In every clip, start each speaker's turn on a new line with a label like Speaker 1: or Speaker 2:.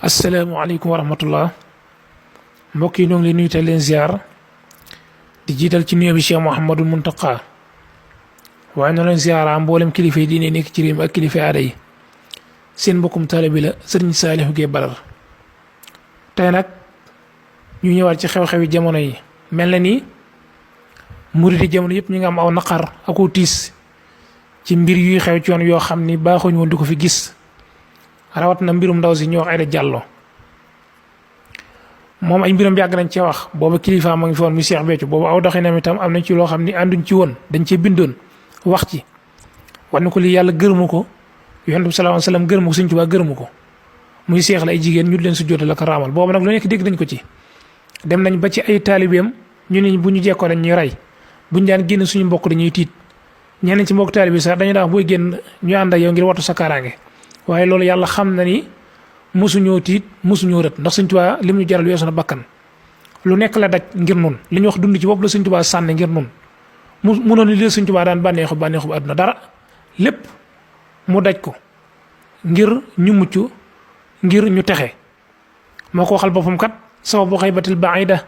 Speaker 1: asalaamaaleykum wa rahmatullah mbokk yi ñoo ngi leen nuyu te leen ziar di jiital ci nuyoo bi Cheikh Mouhamadul Muntaqa waaye noonu leen ziara mboolem kilifa yi diine nekk ci réew mi ak kilifa aada yi seen mbokkum taalibe la sëriñ Saalihu Géey Badar tey nag ñu ñëwaat ci xew-xewi jamono yi mel na ni muridi jamono yëpp ñu ngi am aw naqar aku tiis ci mbir yuy xew ci yoon yoo xam ni baaxuñu woon di ko fi gis rawat na mbirum ndaw si ñuy wax Aïda Diallo moom ay mbiram yàgg nañ cee wax booba kilifa ma ngi fi woon muy Cheikh Béthio boobu aw doxinam itam am nañ ci loo xam ni ànduñ ci woon dañ cee bindoon wax ci war na ko lii yàlla gërëmu ko yonent bi sallallahu alayhi wasallam gërëmu ko Sëriñ Tuubaa gërëmu ko muy seex la ay jigéen ñu leen su jootal ak raamal boobu nag lu nekk dégg nañ ko ci dem nañ ba ci ay taalibeem ñu ne bu ñu jekkoo dañ ñuy rey buñ daan génn suñu mbokk dañuy tiit ñeneen ci mbokk taalibe sax dañu daan booy génn ñu ànd ak yow ngir wattu sa kaaraange waaye loolu yàlla xam na ni mosuñoo tiit mosuñoo rët ndax Sëriñ Tuubaa lim ñu jaral weesu na bakkan lu nekk la daj ngir nun li ñu wax dund ci bopp la Sëriñ Tuubaa sànni ngir nun munoon li Sëriñ Tuubaa daan bànneexu bu àdduna dara lépp mu daj ko ngir ñu mucc ngir ñu texe moo ko waxal boppam kat sababu xaybatil baida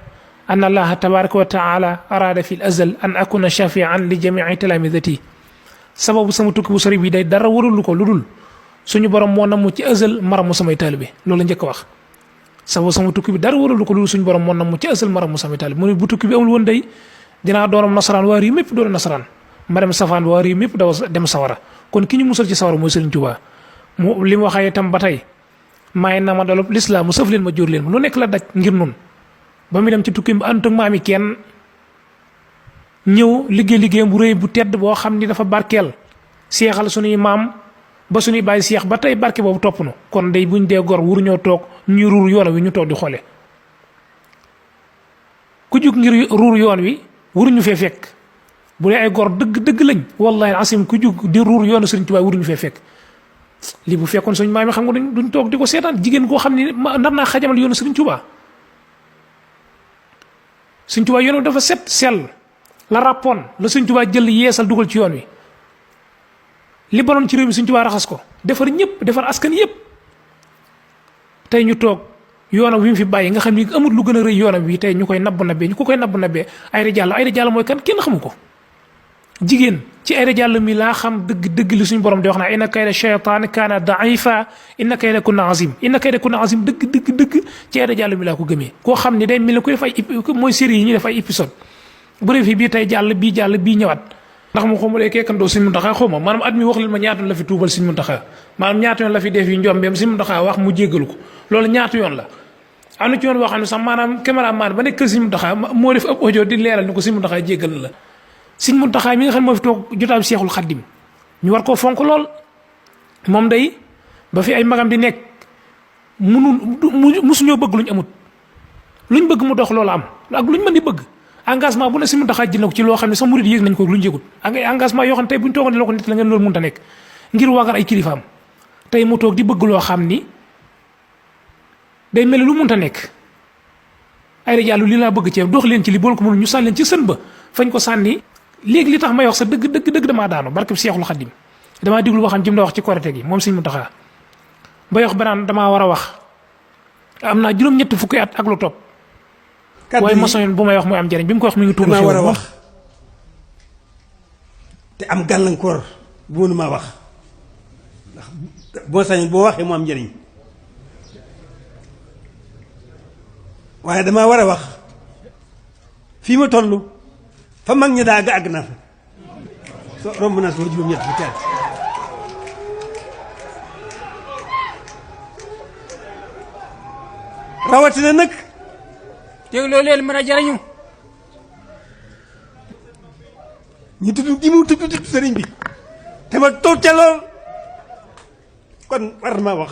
Speaker 1: an allaha tabaraka wa taala arada fi l azal an akuna shafian li jamii talamidati sababu sama tukki bu sori bi day dara warulu ko lu dul suñu borom moo namm ci azal maramu samay taalibe loolu njëkk a wax sababu sama tukki bi dara warulu ko lu dul suñu borom moo namm ci azal maramu samay taalibe mu ne bu tukki bi amul woon day dinaa doonam nasaraan waa réew mépp doon nasaraan ma dem safaan ba waa réew mépp daw dem sawara kon ki ñu musal ci sawara mooy Sëriñ Tuubaa mu li mu waxee itam ba tey maay na ma dalub lislaam mu sëf leen ma jóor leen ma lu nekk la daj ngir nun ba mu dem ci tukki bi ànd ak maami kenn ñëw liggéeyam bu rëy bu tedd boo xam ni dafa barkeel seexal suñuy maam ba suñuy bàyyi seex ba tey barke boobu topp nu kon day buñ dee gor wuru ñoo toog ñuy ruur yoon wi ñu toog di xoole ku jug ngir ruur yoon wi wuruñu fee fekk bu dee ay gor dëgg lañ wallahi asim ku jug di ruur yoonu Sëriñ Tuubaa wuruñu fee fekk lii bu fekkoon suñu maam yi xam nga duñ toog di ko seetaan jigéen koo xam ne nar naa xajamal yoonu Sëriñ Tuubaa Sëriñ Tuubaa yoonu dafa set sell la rappoon la Sëriñ Tuubaa jël yeesal dugal ci yoon wi li bonoon ci réew mi Sëriñ Tuubaa raxas ko defar ñëpp defar askan yëpp tey ñu toog yoonam wi mu fi bàyyi nga xam ni amul lu gën a rëy yoonam wi tey ñu koy nabb nabbee ñu ko koy nabb nabbee Aïda Diallo mooy kan kenn xamu ko jigéen ci Aïda Diallo mi laa xam dëgg li suñu borom di wax naa inna kayda shaytaan kaana daifa inna kayda kunna azim dëgg ci Aïda Diallo mi laa ko gëmee koo xam ni day mel ni koy def ay mooy série yi ñu def ay épisode bu dee fii bii tey jàll bii ñëwaat ndax mu xaw ma dee kekkandoo Sëriñ Muntaxa xaw ma maanaam at mi wax leen ma ñaata yoon la fi tuubal Sëriñ Muntaxa maanaam ñaata yoon la fi def yi njombeem Sëriñ Muntaxa wax mu jéggalu ko loolu ñaata yoon la am na ci yoon boo xam ne sax maanaam caméraman ba nekk kër Sëriñ Muntaxa moo def ab audio di leeral ni ko Sëriñ Muntaxa jéggal na la Sëriñ Muntaxa mi nga xam ne moo fi toog jotaab Seexul Xaddim ñu war koo fonk lool moom day ba fi ay magam di nekk musuñoo bëgg luñ amut luñ bëgg mu dox loolu am ak luñ mën di bëgg engagement bu ne Sëriñ Muntaxa jël na ko ci loo xam ne sax murid yéeg nañ ko luñ yëgut ak ay engagement yoo xam ne tey buñ toogoon di la ko nit la ngeen loolu mënta nekk ngir wagar ay kilifaam tey mu toog di bëgg loo xam ni day mel lu mënta nekk Aïda Diallo li laa bëgg ci dox leen ci li bool ko mënu ñu sànni leen ci sën ba fañ ko sànni léegi li tax may wax sa dëgg damaa daanu barkeb Seexul Xaddim damaa diglu waxam jëm da wax ci korite gi moom Sëriñ Muntaxa ba yox banaan damaa war a wax am naa juróom-ñetti fukki at ak lu topp waaye maçon bu may wax mooy am njëriñ bi mu ko wax mi ngi tuuba
Speaker 2: war a wax te am gàllankoor bu mënu maa wax ndax boo sañoon boo waxee mu am njëriñ waaye damaa war a wax fii ma toll fa mag ñi daa àgg naa fa so romb naa sama juróom-ñett bu teel rawatina nag
Speaker 3: dégloo leen mën a jariñu
Speaker 2: ñu tudd gi mu tudd sëriñ bi te ma toog ca lool kon war na maa wax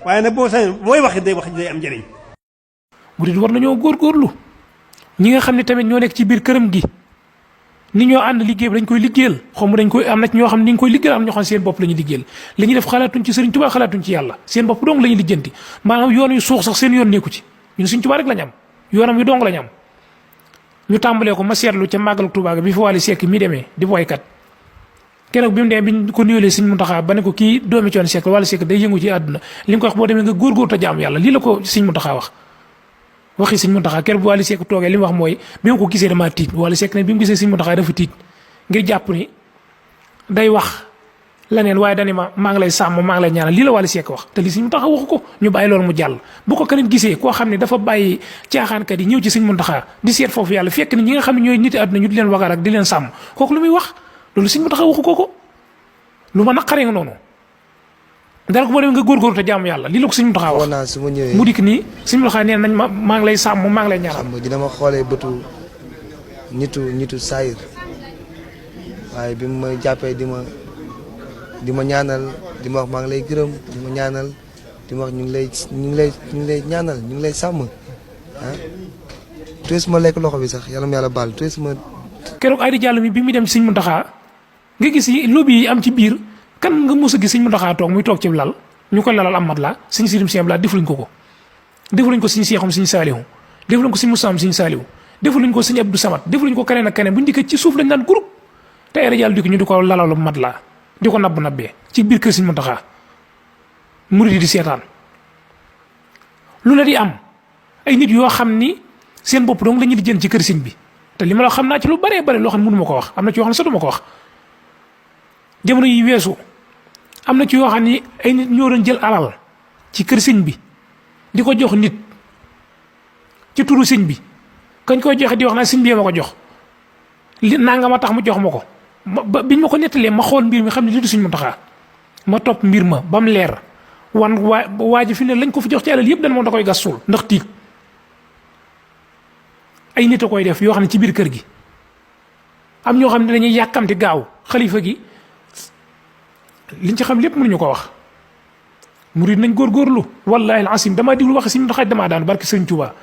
Speaker 2: waaye nag boo sañoon mooy wax day am njëriñ
Speaker 1: murid war nañoo góorgóorlu ñi nga xam ne tamit ñoo nekk ci biir këram gi ni ñoo ànd liggéey bi dañ koy liggéeyal xaw ma dañ koy am na ñoo xam ne ni nga koy liggéeyal am ñoo xam ne seen bopp la ñuy liggéeyal li ñuy def xalaatuñ ci Sëriñ Tuubaa xalaatuñ ci yàlla seen bopp dong la ñuy lijjanti maanaam yoon yu suux sax seen yoon nekku ci ñun Sëriñ Tuubaa rek lañ am yoonam yu dong lañ am ñu tàmbalee ko ma seetlu ca màggalu Tuubaa ga bi fi Wally Seck mi demee di woykat keroog bi mu demee biñ ko nuyulee Sëñ Muntaxa ba ne ko kii doomi Coon Sekk Wally Sekk day yëngu ci àdduna li nga ko wax boo demee nga góorgóor te jaamu yàlla lii la ko Sëñ Muntaxa wax waxi Sëñ Muntaxa keroog bu Wally Sekk toogee li mu wax mooy bi ma ko gisee damaa tiit Wally Sekk ne bi mu gisee Sëñ Muntaxa dafa tiit ngir jàpp ni day wax leneen waaye dani maa ngi lay sàmm maa ngi lay ñaanal lii la Wally Sekk wax te li Sëñ Muntaxa waxu ko ñu bàyyi loolu mu jàll bu ko keneen gisee koo xam ne dafa bàyyi caaxaankat yi ñëw ci Sëñ Muntaxa di seet foofu yàlla fekk ni ñi nga xam ne ñooy niti àdduna ñu di leen wagar ak di leen sàmm kooku lu muy wax loolu Sëñ Muntaxa waxu ko lu ma naqaree nga noonu dara ko boo demee nga góorgóorlu te jaamu yàlla lii la ko Sëñ Muntaxa wax mu dikk nii Sëñ Muntaxa nee nañ maa ngi lay sàmm maa ngi lay ñaanal
Speaker 4: xam nga dina ma xoolee bëtu nitu saayir waaye bi mu ma jàppee di ma ñaanal di ma wax maa ngi lay gërëm di ma ñaanal di ma wax ñu ngi lay ñaanal ñu ngi lay sàmm ah tuuti ma lekk loxo bi sax yàlla mu yàlla baal tuuti ma.
Speaker 1: keroog Aïda Diallo mi bi muy dem ci Sëñ Muntaxa nga gis lobby yi am ci biir kan nga mos a gis Sëñ Muntaxa toog muy toog ci lal ñu ko lalal am mat la Sëñ Sidim Sëñ Abdou Lahad defuñ ko defuñ ko Sëñ Seexum Sëñ Saalihu defuñ ko Sëñ Musaam Sëñ Saalihu defuñ ko Sëñ Abdou Samad defuñ ko keneen ak keneen bu ñu dikkee ci suuf lañ daan groupe te Aïda Diallo di ko lalalu mat la di ko nabbee ci biir kër Sëñ Muntaxa murid di seetaan lu la di am ay nit yoo xam ni seen bopp dong la ñu di jën ci kër sëñ bi te li ma la xam naa ci lu baree bare loo xam ne mënu ma ko wax am na ci yoo xam ne sax du ma ko wax jamono yi weesu am na ci yoo xam ni ay nit ñoo doon jël alal ci kër sëñ bi di ko jox nit ci turu sëñ bi kañ koy joxe di wax naa sëñ bi ma ko jox li nanga ma tax mu jox ma ko ba biñ ma ko nettalee ma xool mbir mi xam ne lii du Sëñ Muntaxa ma topp mbir ma ba mu leer wan waa ji fi ne lañ ko fi jox ci alal yëpp dañ moom da koy gas suul ndax tiit ay nit a koy def yoo xam ne ci biir kër gi am ñoo xam ne dañuy yàkkamti gaaw xalifa gi liñ ci xam lépp mënuñu ko wax murid nañ góorgóorlu wallaahi al-asim damaa diglu wax Sëñ Muntaxa damaa daan barke Sëñ Tuubaa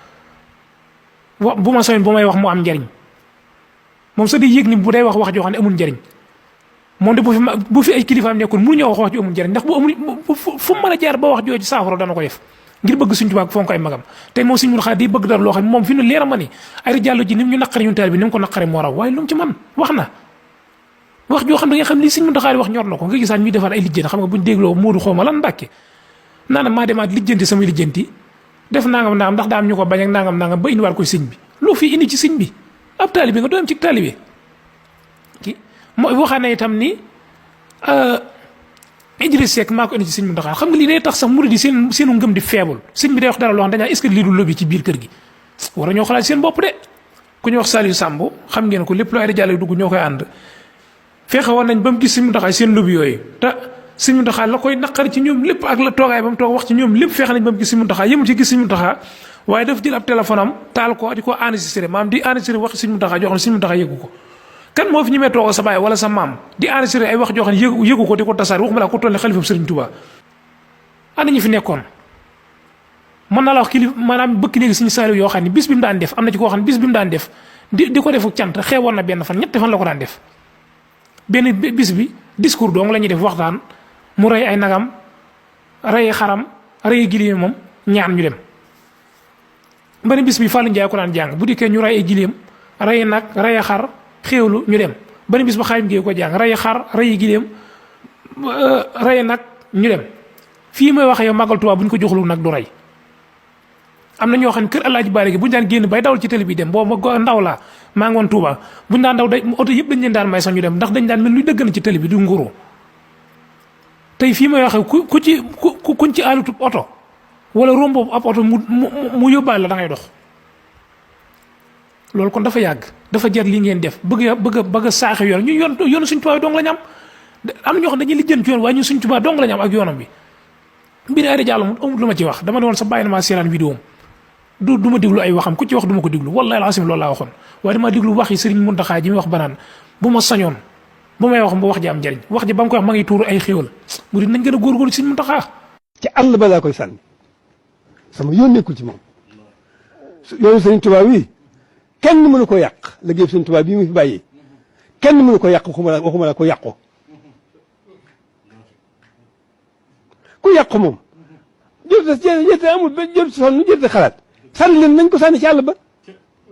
Speaker 1: bu ma soññ bu may wax mu am njariñ moom sax di yëg ni bu day wax joo xam ne amul njariñ moom de bu fi ay kilifaam nekkoon mënuñoo wax ju amul njariñ ndax bu amul fu mu mën a jaar ba wax jooju saafara dana ko def ngir bëgg Sëñ Tuubaa fonk ay magam te moom Sëñ Muntaxa di bëgg dara loo xam ne moom fi nu leer ma ni Aïda Diallo ji ni mu ñu naqari ñun taal bi ni mu ko naqari moo raw waaye lu mu ci man wax na wax joo xam da nga xam li Sëñ Muntaxa di wax ñor na ko nga gisaat ñuy defar ay lijjanti xam nga buñ dégloo Moodu xaw ma lan Mbàkke naana maa demaat lijjanti samay lijjanti def nangam ndax daa am ñu ko bañ ak nangam ba indiwaat ko sëñ bi loo fi indi ci sëñ bi ab taalibe nga doom ci taalibe ki mooy waxaa ne itam ni Idriss Seck maa ko indi ci Sëñ Muntaxa xam nga lii day tax sax murid yi seenu ngëm di faible sëñ bi day wax dara loo xam dañaa est-ce que lii du lobby ci biir kër gi war a ñoo xalaat seen bopp de ku ñu wax Saliou Samb xam ngeen ko lépp lu Aïda Diallo dugg ñoo koy ànd fexe woon nañ ba mu gis Sëñ Muntaxa seen lobby yooyu te Sëñ Muntaxa la koy naqari ci ñoom lépp ak la toogaay ba mu toog wax ci ñoom lépp fexe nañ ba mu gis Sëñ Muntaxa yëmul ci gis Sëñ Muntaxa waaye dafa jël ab téléphone am taal ko di ko enregistré maanaam di enregistré wax Sëñ Muntaxa joo xam ne Sëñ Muntaxa yëgu ko kan moo fi ñemee toog sa baay wala sa maam di enregistré ay wax joo xam ne yëgu ko di ko tasaar waxuma la ko toll ne xalifa Sëriñ Tuubaa ana ñu fi nekkoon mën naa la wax kilifa maanaam bëkk léegi Sëñ Saaliw yoo xam ne bis bi mu daan def am na ci koo xam ne bis bi mu daan def di ko defu cant xewoon na benn fan ñetti fan la ko daan def benn bis bi discours dong la ñuy def waxtaan mu rey ay nagam rey xaram rey giléem moom ñaan ñu dem benn bis bi Fallou Ndiaye ko daan jàng bu dikkee ñu rey ay giléem rey nag rey xar xéewlu ñu dem benn bis ba Xaadim Géey ko jàng rey xar rey giléem rey nag ñu dem fii may wax yow màggal Tuubaa bu ñu ko joxlu nag du rey am na ñoo xam ne kër Alaaji Baare gi bu ñu daan génn bay dawal ci télé bi dem boobu ma ndaw laa maa ngi woon Tuubaa bu ñu daan daw day oto yëpp dañ leen daan may sax ñu dem ndax dañ daan mel luy dëgg na ci télé bi du nguru tey fii may waxee kuñ ci aalutub oto wala rombo ab oto mu yóbbaale la da ngay dox loolu kon dafa yàgg dafa jar li ngeen def bëgg a saaxe yoon ñu yoonu Sëñ Tuubaa dong la ñu am na ñoo xam dañuy lijjanti ci yoon waaye ñun Sëñ Tuubaa dong la ñu am ak yoonam bi mbir Aïda Diallo moom amul lu ma ci wax dama ne woon sa bàyyi na maa seetaan vidéo du ma déglu ay waxam ku ci wax du ma ko déglu wallaahi alazim loolu laa waxoon waaye dama déglu wax yi Sëriñ Muntaxa ji muy wax banaan bu ma sañoon bu may wax ba wax ji am njariñ wax ji ba mu koy wax ma ngi tuuru ay xéewal mu di nañ gën a góorgóorlu Sëriñ Muntaxa
Speaker 2: ci àll ba laa koy sànni sama yoon nekkul ci moom yoonu Sëriñ Tuubaa wi kenn mënu ko yàq liggéey Sëriñ Tuubaa bii mu fi bàyyi kenn mënu ko yàq waxuma la ko yàqu ku yàqu moom jërte amul ba jërte sonn jërte xalaat sànni leen nañ ko sànni ci àll ba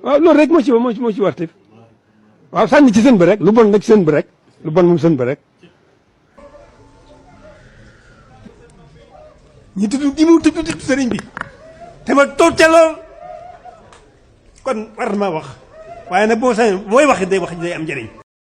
Speaker 2: waaw loolu rek moo ci wartif waaw sànni ci sën ba rek lu bon nag sën ba rek lu bon moom sën ba rek ñi tudd gi mu tudd sëriñ bi te ma toog ca lool kon war na maa wax waaye nag boo sañoon mooy wax day am njëriñ